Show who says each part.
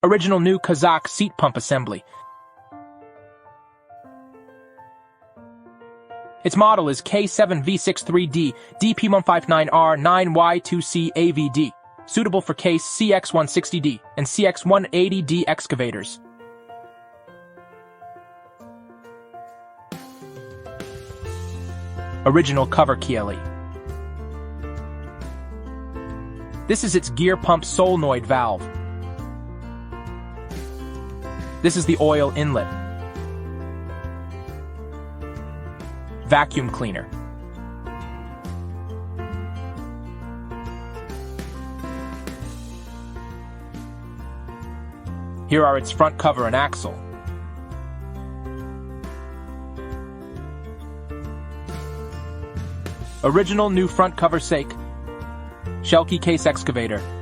Speaker 1: Original new KAWASAKI seat pump assembly. Its model is K7V63DTP159R-9Y2C-1VD, suitable for CASE CX160D and CX180D excavators. Original cover KLJ. This is its gear pump solenoid valve. This is the oil inlet. Vacuum cleaner. Here are its front cover and axle. Original new front cover sake. KLJ10611 excavator.